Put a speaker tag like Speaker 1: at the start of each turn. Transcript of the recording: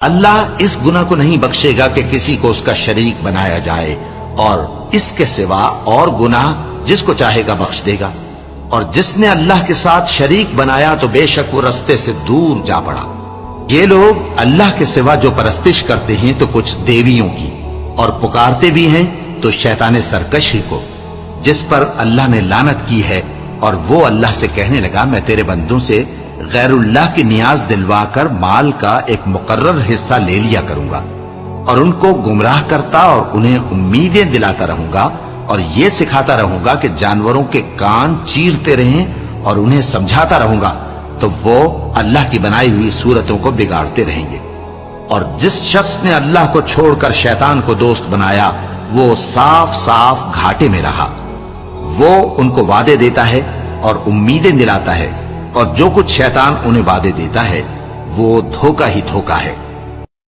Speaker 1: اللہ اس گناہ کو نہیں بخشے گا کہ کسی کو اس کا شریک بنایا جائے، اور اس کے سوا اور گناہ جس کو چاہے گا بخش دے گا، اور جس نے اللہ کے ساتھ شریک بنایا تو بے شک وہ رستے سے دور جا پڑا۔ یہ لوگ اللہ کے سوا جو پرستش کرتے ہیں تو کچھ دیویوں کی، اور پکارتے بھی ہیں تو شیطان سرکش ہی کو، جس پر اللہ نے لعنت کی ہے، اور وہ اللہ سے کہنے لگا میں تیرے بندوں سے غیر اللہ کی نیاز دلوا کر مال کا ایک مقرر حصہ لے لیا کروں گا، اور ان کو گمراہ کرتا اور انہیں امیدیں دلاتا رہوں گا، اور یہ سکھاتا رہوں گا کہ جانوروں کے کان چیرتے رہیں، اور انہیں سمجھاتا رہوں گا، تو وہ اللہ کی بنائی ہوئی صورتوں کو بگاڑتے رہیں گے۔ اور جس شخص نے اللہ کو چھوڑ کر شیطان کو دوست بنایا وہ صاف صاف گھاٹے میں رہا۔ وہ ان کو وعدے دیتا ہے اور امیدیں دلاتا ہے، اور جو کچھ شیطان انہیں وعدے دیتا ہے وہ دھوکہ ہی دھوکہ ہے۔